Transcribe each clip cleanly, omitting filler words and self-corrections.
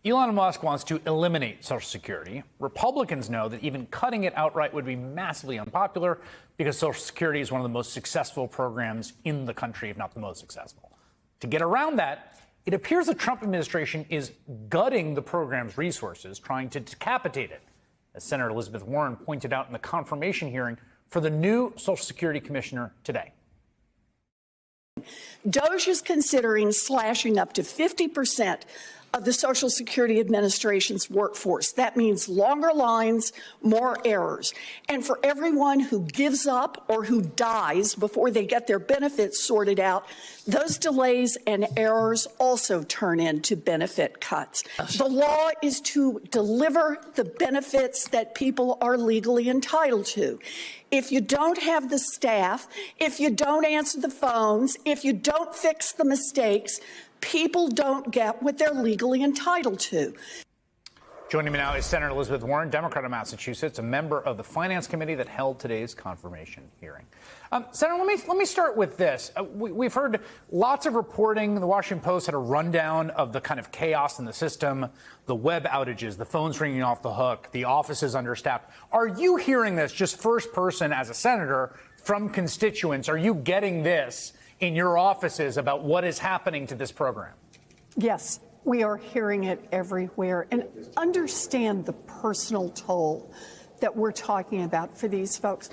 Elon Musk wants to eliminate Social Security. Republicans know that even cutting it outright would be massively unpopular because Social Security is one of the most successful programs in the country, if not the most successful. To get around that, it appears the Trump administration is gutting the program's resources, trying to decapitate it, as Senator Elizabeth Warren pointed out in the confirmation hearing for the new Social Security commissioner today. DOJ is considering slashing up to 50% of the Social Security Administration's workforce. That means longer lines, more errors. And for everyone who gives up or who dies before they get their benefits sorted out, those delays and errors also turn into benefit cuts. The law is to deliver the benefits that people are legally entitled to. If you don't have the staff, if you don't answer the phones, if you don't fix the mistakes, people don't get what they're legally entitled to. Joining me now is Senator Elizabeth Warren, Democrat of Massachusetts, a member of the Finance Committee that held today's confirmation hearing. Senator, let me start with this. We've heard lots of reporting. The Washington Post had a rundown of the kind of chaos in the system, the web outages, the phones ringing off the hook, the offices understaffed. Are you hearing this just first person as a senator from constituents? Are you getting this in your offices about what is happening to this program? Yes, we are hearing it everywhere. And understand the personal toll that we're talking about for these folks.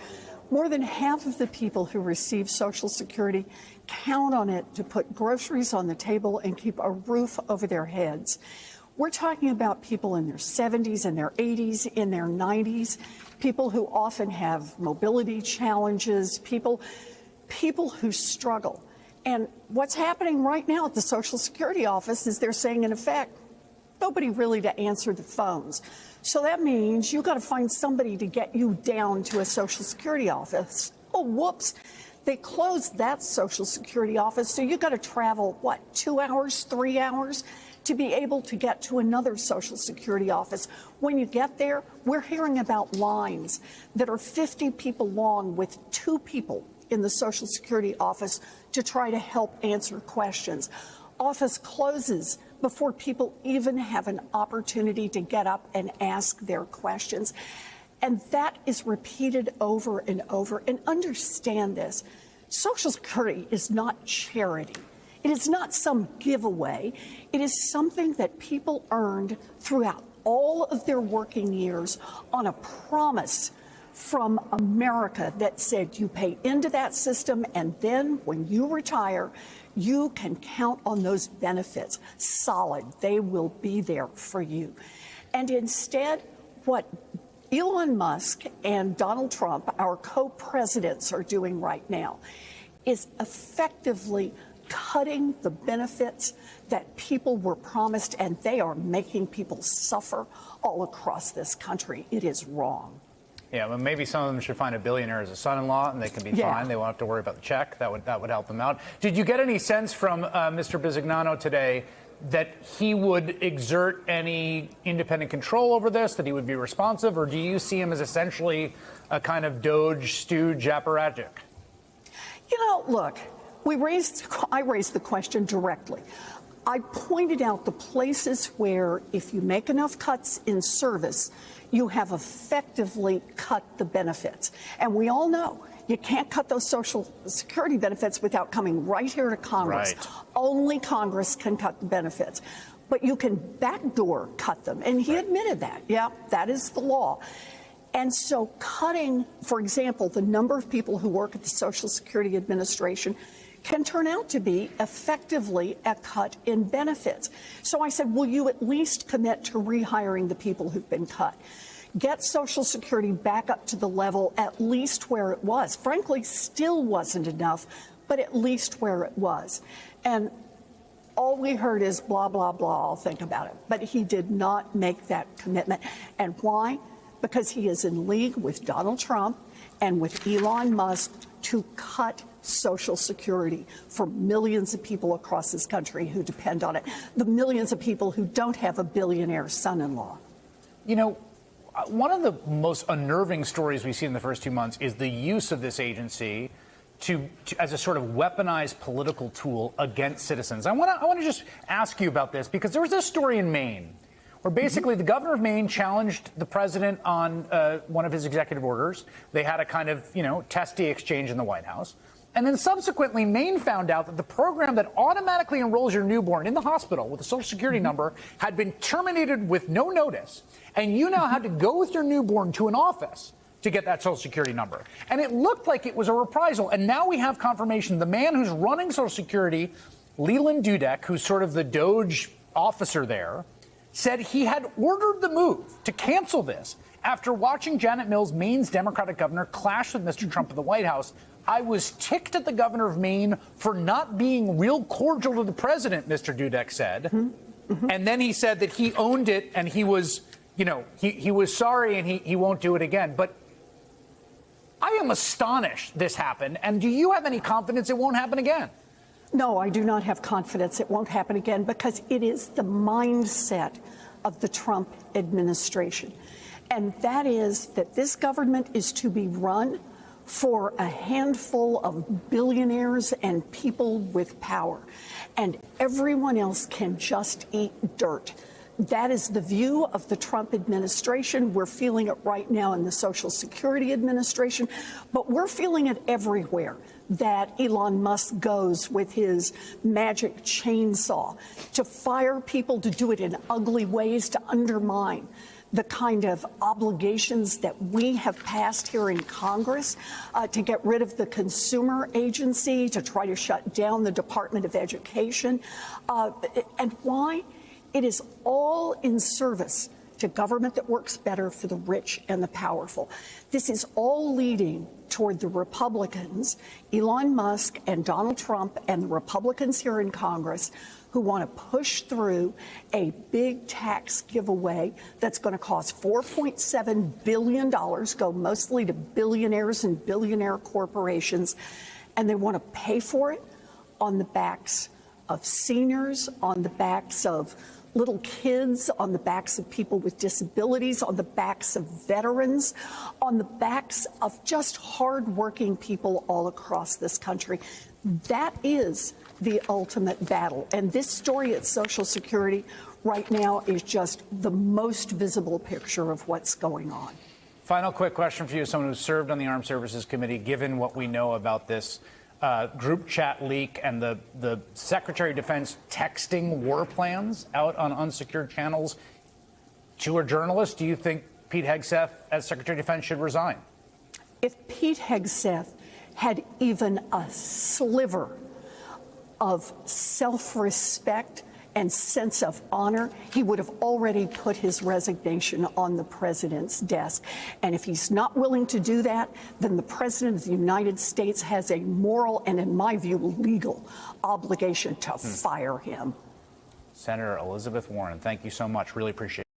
More than half of the people who receive Social Security count on it to put groceries on the table and keep a roof over their heads. We're talking about people in their 70s, in their 80s, in their 90s, people who often have mobility challenges, people who struggle. And what's happening right now at the Social Security office is they're saying, in effect, nobody really to answer the phones. So that means you've got to find somebody to get you down to a Social Security office. Oh, whoops. They closed that Social Security office, so you've got to travel, 2 hours, 3 hours to be able to get to another Social Security office. When you get there, we're hearing about lines that are 50 people long with 2 people in the Social Security office to try to help answer questions. Office closes before people even have an opportunity to get up and ask their questions. And that is repeated over and over. And understand this, Social Security is not charity. It is not some giveaway. It is something that people earned throughout all of their working years on a promise from America that said you pay into that system, and then when you retire, you can count on those benefits solid. They will be there for you. And instead, what Elon Musk and Donald Trump, our co-presidents, are doing right now is effectively cutting the benefits that people were promised, and they are making people suffer all across this country. It is wrong. Yeah, well, maybe some of them should find a billionaire as a son-in-law, and they can be fine. They won't have to worry about the check. That would help them out. Did you get any sense from Mr. Bisignano today that he would exert any independent control over this, that he would be responsive, or do you see him as essentially a kind of Doge stooge apparatchik? You know, look, I raised the question directly. I pointed out the places where if you make enough cuts in service, you have effectively cut the benefits. And we all know you can't cut those Social Security benefits without coming right here to Congress. Right. Only Congress can cut the benefits. But you can backdoor cut them. And he admitted that. Yeah, that is the law. And so cutting, for example, the number of people who work at the Social Security Administration can turn out to be effectively a cut in benefits. So I said, will you at least commit to rehiring the people who've been cut? Get Social Security back up to the level at least where it was. Frankly, still wasn't enough, but at least where it was. And all we heard is blah, blah, blah, I'll think about it. But he did not make that commitment. And why? Because he is in league with Donald Trump and with Elon Musk to cut Social Security for millions of people across this country who depend on it, the millions of people who don't have a billionaire son-in-law. You know, one of the most unnerving stories we see in the first 2 months is the use of this agency as a sort of weaponized political tool against citizens. I want to just ask you about this because there was this story in Maine where basically the governor of Maine challenged the president on one of his executive orders. They had a kind of, testy exchange in the White House. And then subsequently, Maine found out that the program that automatically enrolls your newborn in the hospital with a Social Security number had been terminated with no notice. And you now had to go with your newborn to an office to get that Social Security number. And it looked like it was a reprisal. And now we have confirmation. The man who's running Social Security, Leland Dudek, who's sort of the Doge officer there, said he had ordered the move to cancel this after watching Janet Mills, Maine's Democratic governor, clash with Mr. Trump at the White House. I was ticked at the governor of Maine for not being real cordial to the president, Mr. Dudek said. And then he said that he owned it and he was, he was sorry and he won't do it again. But I am astonished this happened. And do you have any confidence it won't happen again? No, I do not have confidence it won't happen again because it is the mindset of the Trump administration. And that is that this government is to be run for a handful of billionaires and people with power, and everyone else can just eat dirt. That is the view of the Trump administration. We're feeling it right now in the Social Security administration, but we're feeling it everywhere that Elon Musk goes with his magic chainsaw to fire people, to do it in ugly ways, to undermine the kind of obligations that we have passed here in Congress, to get rid of the consumer agency, to try to shut down the Department of Education. And why? It is all in service to government that works better for the rich and the powerful. This is all leading toward the Republicans, Elon Musk and Donald Trump and the Republicans here in Congress, who want to push through a big tax giveaway that's going to cost $4.7 billion, go mostly to billionaires and billionaire corporations, and they want to pay for it on the backs of seniors, on the backs of little kids, on the backs of people with disabilities, on the backs of veterans, on the backs of just hardworking people all across this country. That is the ultimate battle. And this story at Social Security right now is just the most visible picture of what's going on. Final quick question for you, someone who served on the Armed Services Committee, given what we know about this group chat leak and the Secretary of Defense texting war plans out on unsecured channels to a journalist, do you think Pete Hegseth, as Secretary of Defense, should resign? If Pete Hegseth had even a sliver of self-respect and sense of honor, he would have already put his resignation on the president's desk. And if he's not willing to do that, then the president of the United States has a moral and, in my view, legal obligation to fire him. Senator Elizabeth Warren, thank you so much. Really appreciate it.